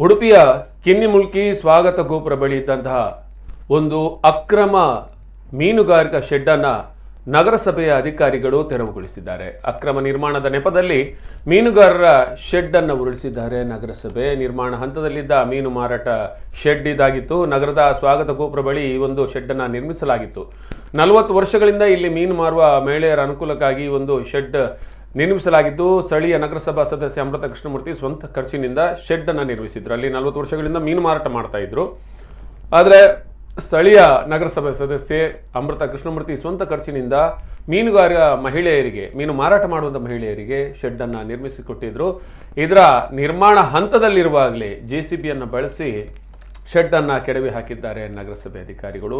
ಉಡುಪಿಯ ಕಿನ್ನಿಮುಲ್ಕಿ ಸ್ವಾಗತ ಗೋಪುರ ಬಳಿ ಇದ್ದಂತಹ ಒಂದು ಅಕ್ರಮ ಮೀನುಗಾರಿಕಾ ಶೆಡ್ ಅನ್ನು ನಗರಸಭೆಯ ಅಧಿಕಾರಿಗಳು ತೆರವುಗೊಳಿಸಿದ್ದಾರೆ. ಅಕ್ರಮ ನಿರ್ಮಾಣದ ನೆಪದಲ್ಲಿ ಮೀನುಗಾರರ ಶೆಡ್ ಅನ್ನು ಉರುಳಿಸಿದ್ದಾರೆ. ನಗರಸಭೆ ನಿರ್ಮಾಣ ಹಂತದಲ್ಲಿದ್ದ ಮೀನು ಮಾರಾಟ ಶೆಡ್ ಇದಾಗಿತ್ತು. ನಗರದ ಸ್ವಾಗತ ಗೋಪುರ ಬಳಿ ಈ ಒಂದು ಶೆಡ್ ಅನ್ನು ನಿರ್ಮಿಸಲಾಗಿತ್ತು. 40 ವರ್ಷಗಳಿಂದ ಇಲ್ಲಿ ಮೀನು ಮಾರುವ ಮಹಿಳೆಯರ ಅನುಕೂಲಕ್ಕಾಗಿ ಒಂದು ಶೆಡ್ ನಿರ್ಮಿಸಲಾಗಿದ್ದು, ಸ್ಥಳೀಯ ನಗರಸಭಾ ಸದಸ್ಯ ಅಮೃತ ಕೃಷ್ಣಮೂರ್ತಿ ಸ್ವಂತ ಖರ್ಚಿನಿಂದ ಶೆಡ್ ಅನ್ನು ನಿರ್ಮಿಸಿದ್ರು. ಅಲ್ಲಿ 40 ವರ್ಷಗಳಿಂದ ಮೀನು ಮಾರಾಟ ಮಾಡ್ತಾ ಇದ್ರು. ಆದರೆ ಸ್ಥಳೀಯ ನಗರಸಭೆ ಸದಸ್ಯೆ ಅಮೃತ ಕೃಷ್ಣಮೂರ್ತಿ ಸ್ವಂತ ಖರ್ಚಿನಿಂದ ಮೀನುಗಾರ ಮಹಿಳೆಯರಿಗೆ, ಮೀನು ಮಾರಾಟ ಮಾಡುವಂಥ ಮಹಿಳೆಯರಿಗೆ ಶೆಡ್ ಅನ್ನು ನಿರ್ಮಿಸಿಕೊಟ್ಟಿದ್ರು. ಇದರ ನಿರ್ಮಾಣ ಹಂತದಲ್ಲಿರುವಾಗಲೇ JCBಯನ್ನು ಬಳಸಿ ಶೆಡ್ ಅನ್ನು ಕೆಡವಿ ಹಾಕಿದ್ದಾರೆ ನಗರಸಭೆ ಅಧಿಕಾರಿಗಳು.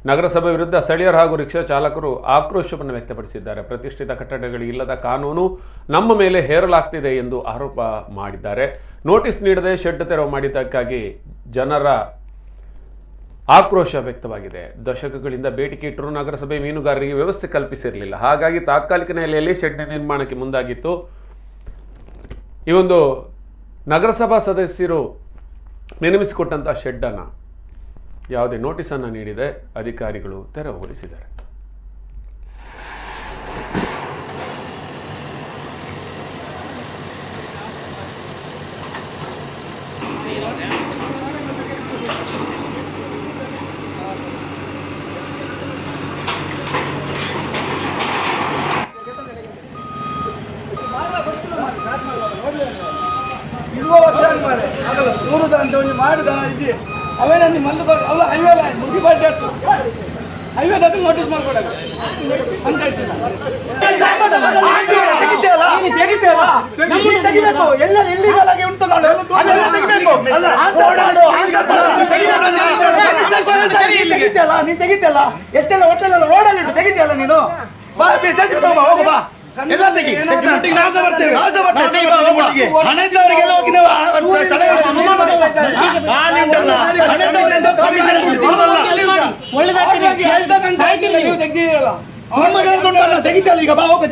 ನಗರಸಭೆ ವಿರುದ್ಧ ಸ್ಥಳೀಯರು ಹಾಗೂ ರಿಕ್ಷಾ ಚಾಲಕರು ಆಕ್ರೋಶವನ್ನು ವ್ಯಕ್ತಪಡಿಸಿದ್ದಾರೆ. ಪ್ರತಿಷ್ಠಿತ ಕಟ್ಟಡಗಳಿಲ್ಲದ ಕಾನೂನು ನಮ್ಮ ಮೇಲೆ ಹೇರಲಾಗ್ತಿದೆ ಎಂದು ಆರೋಪ ಮಾಡಿದ್ದಾರೆ. ನೋಟಿಸ್ ನೀಡದೆ ಶೆಡ್ ತೆರವು ಮಾಡಿದ್ದಕ್ಕಾಗಿ ಜನರ ಆಕ್ರೋಶ ವ್ಯಕ್ತವಾಗಿದೆ. ದಶಕಗಳಿಂದ ಬೇಡಿಕೆ ಇಟ್ಟರೂ ನಗರಸಭೆ ಮೀನುಗಾರರಿಗೆ ವ್ಯವಸ್ಥೆ ಕಲ್ಪಿಸಿರಲಿಲ್ಲ. ಹಾಗಾಗಿ ತಾತ್ಕಾಲಿಕ ನೆಲೆಯಲ್ಲಿ ಶೆಡ್ ನಿರ್ಮಾಣಕ್ಕೆ ಮುಂದಾಗಿತ್ತು. ಈ ಒಂದು ನಗರಸಭಾ ಸದಸ್ಯರು ನಿರ್ಮಿಸಿಕೊಟ್ಟಂಥ ಶೆಡ್ಡನ್ನು ಯಾವುದೇ ನೋಟಿಸನ್ನು ನೀಡಿದೆ ಅಧಿಕಾರಿಗಳು ತೆರವುಗೊಳಿಸಿದ್ದಾರೆ. ಮಾಡಿದ ಇದೆ ಅವೇ ನನ್ನ ಮಲ್ಲು ಅವು ಹೈವೇ ಮುನ್ಸಿಪಾಲಿಟಿ ಹತ್ತು ಹೈವೇ ನೋಟಿಸ್ ಮಾಡ್ಕೊಡಕ್ಕೆ ತೆಗಿಬೇಕು. ಎಲ್ಲ ಇಲ್ಲಿಗಲ್ ಆಗಿ ಉಂಟು. ತೆಗಿತಿಯಲ್ಲ ನೀನ್ ತೆಗಿತಿಯಲ್ಲ ಎಷ್ಟೆಲ್ಲ ಹೋಟೆಲ್ ರೋಡಲ್ಲಿ ಉಂಟು. ತೆಗಿತಿಯಲ್ಲ ನೀನು ಹೋಗು ಬಾ. ಎಲ್ಲ ತೆಗಿ. ಹಣ ಇದ್ದವರಿಗೆಲ್ಲ ಹೋಗಿ ನೀವು ತೆಗ್ದಿರಲ್ಲ. ತೆಗಿತಲ್ಲ ಈಗ ಬಾ ಹೋಗ.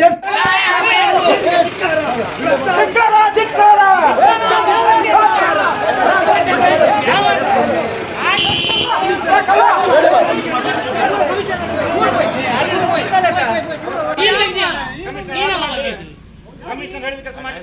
ಕಮಿಷನ್ ಹೇಳಿದ ಕೆಲಸ ಮಾಡಿ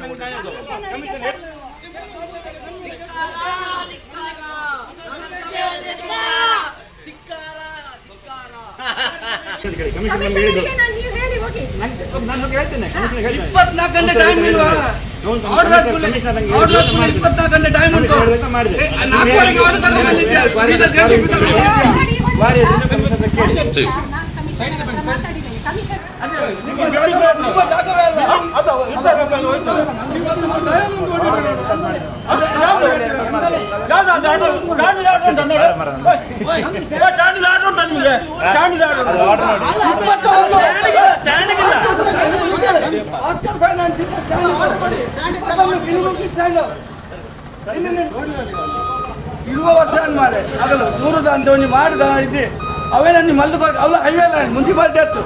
ಇರುವ ವರ್ಷ ಮಾಡಿ ಆಗಲ್ಲ ದೂರದ ಅಂತ ಒಂದು ಮಾಡಿದ ಇದೆ ಅವೇ ನನ್ನ ಮಲ್ಲು ಅವು ಹೈವೇ ಮುನ್ಸಿಪಾಲಿಟಿ ಹತ್ತು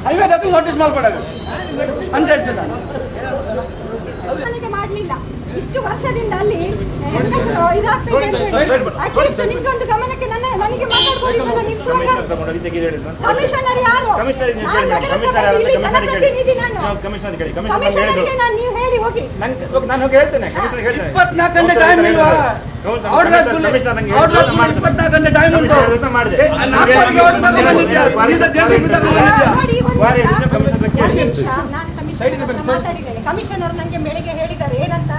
ಹೈವೇ ನೋಟಿಸ್ ಮಾಡ್ಕೊಡಕ್ಕೆ ಅಂತ ಹೇಳ್ತೀನಿ. ಮಾಡಲಿಲ್ಲ ಇಷ್ಟು ವರ್ಷದಿಂದ ಅಲ್ಲಿ ನಿಮ್ಗೊಂದು ಗಮನಕ್ಕೆ ನನಗೆ ಮಾತಾಡ್ಬೋದಿತ್ತಲ್ಲ. ಕಮಿಷನರ್ ಯಾರು? ಜನಪ್ರತಿನಿಧಿ ನಾನು. ಕಮಿಷನರ್ಗೆ ನಾನು ನೀವು ಹೇಳಿ ಹೋಗಿ. ನಾನು ಹೋಗಿ ಹೇಳ್ತೇನೆ. 24 ಗಂಟೆ ಟೈಮ್ ಇಲ್ವಾ? 24 ಗಂಟೆ ಟೈಮ್ ಉಂಟು. ಕಮಿಷನರ್ ನಂಗೆ ಬೆಳಿಗ್ಗೆ ಹೇಳಿದ್ದಾರೆ ಏನಂತ,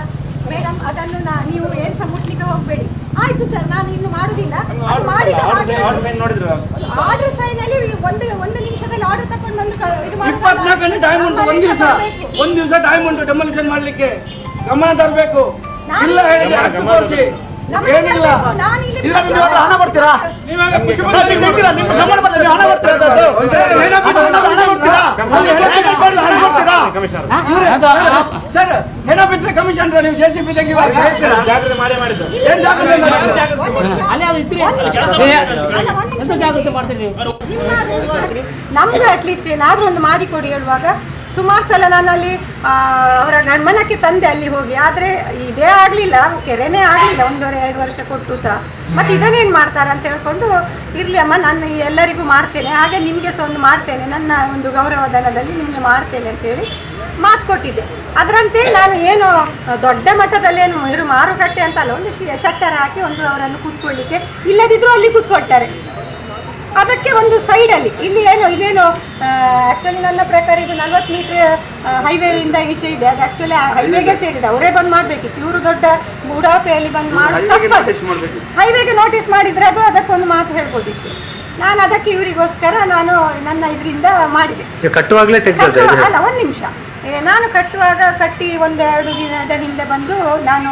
ಮೇಡಮ್ ಅದನ್ನು ನೀವು ಏನ್ ಸಹ ಮುಟ್ಲಿಕ್ಕೆ ಹೋಗ್ಬೇಡಿ. ಆಯ್ತು ಸರ್, ನಾನು ಇನ್ನು ಮಾಡುದಿಲ್ಲ. ಆರ್ಡರ್ ಸೈನ್ ಅಲ್ಲಿ ಒಂದು ನಿಮಿಷದಲ್ಲಿ ಆರ್ಡರ್ ತಕೊಂಡು ಬಂದು 24 ಗಂಟೆ ಟೈಮ್ ಉಂಟು. ಒಂದ್ ದಿವಸ ಟೈಮ್ ಉಂಟು ಡೆಮಾಲಿಷನ್ ಮಾಡ್ಲಿಕ್ಕೆ. ಗಮನ ತರಬೇಕು. ಇಲ್ಲ ಹೇಳಿದೆ ಹಕ್ಕು ತೋರಿಸಿ ಏನಿಲ್ಲ. ಇಲ್ಲ ನೀವು ಹಣ ಕೊಡ್ತೀರಾ? ಹಣ ಕೊಡ್ತೀರಾ? ಸರ್ ಹೆಣ ಬಿಟ್ಟರೆ ಕಮಿಷನ್ ನೀವು JCB ತೆಗಿವಾಗ ಏನ್ ಜಾಗ್ರತೆ ಮಾಡಿ ನಮ್ಗೆ ಅಟ್ಲೀಸ್ಟ್ ಏನಾದರೂ ಒಂದು ಮಾಡಿಕೊಡಿ ಹೇಳುವಾಗ ಸುಮಾರು ಸಲ ನಾನು ಅಲ್ಲಿ ಅವರ ಗಂಡಮನಕ್ಕೆ ತಂದೆ ಅಲ್ಲಿ ಹೋಗಿ, ಆದರೆ ಇದೇ ಆಗಲಿಲ್ಲ, ಕೆರೆನೇ ಆಗಲಿಲ್ಲ 1.5-2 ವರ್ಷ ಕೊಟ್ಟು ಸಹ. ಮತ್ತು ಇದನ್ನೇನು ಮಾಡ್ತಾರೆ ಅಂತ ಹೇಳ್ಕೊಂಡು, ಇರಲಿ ಅಮ್ಮ ನಾನು ಎಲ್ಲರಿಗೂ ಮಾಡ್ತೇನೆ, ಹಾಗೆ ನಿಮಗೆ ಸಹ ಒಂದು ಮಾಡ್ತೇನೆ, ನನ್ನ ಒಂದು ಗೌರವಧನದಲ್ಲಿ ನಿಮಗೆ ಮಾಡ್ತೇನೆ ಅಂತೇಳಿ ಮಾತು ಕೊಟ್ಟಿದ್ದೆ. ಅದರಂತೆ ನಾನು ಏನು ದೊಡ್ಡ ಮಟ್ಟದಲ್ಲಿ ಏನು ಮಾರುಕಟ್ಟೆ ಅಂತಲ್ಲ, ಒಂದು ಶಟ್ಟರ್ ಹಾಕಿ ಒಂದು ಅವರನ್ನು ಕೂತ್ಕೊಳ್ಳಿಕ್ಕೆ, ಇಲ್ಲದಿದ್ದರೂ ಅಲ್ಲಿ ಕೂತ್ಕೊಳ್ತಾರೆ. ಅದಕ್ಕೆ ಒಂದು ಸೈಡಲ್ಲಿ ಇಲ್ಲಿ ಇದೇನು ಆ್ಯಕ್ಚುಲಿ ನನ್ನ ಪ್ರಕಾರ ಇದು 40 ಮೀಟರ್ ಹೈವೇಯಿಂದ ಈಚೆ ಇದೆ. ಅದು ಆ್ಯಕ್ಚುಲಿ ಹೈವೇಗೆ ಸೇರಿದೆ, ಅವರೇ ಬಂದ್ ಮಾಡಬೇಕಿತ್ತು. ಇವರು ದೊಡ್ಡ ಬುಡಾಫೆಯಲ್ಲಿ ಬಂದ್ ಮಾಡಿ ಹೈವೇಗೆ ನೋಟಿಸ್ ಮಾಡಿದರೆ ಅದು ಅದಕ್ಕೊಂದು ಮಾತು ಹೇಳ್ಬೋದಿತ್ತು. ನಾನು ಅದಕ್ಕೆ ಇವರಿಗೋಸ್ಕರ ನಾನು ನನ್ನ ಇದರಿಂದ ಮಾಡಿದೆ. ಕಟ್ಟುವಾಗಲೇ ಅಲ್ಲ, ಒಂದು ನಿಮಿಷ, ನಾನು ಕಟ್ಟುವಾಗ ಕಟ್ಟಿ 1-2 ದಿನದ ಹಿಂದೆ ಬಂದು ನಾನು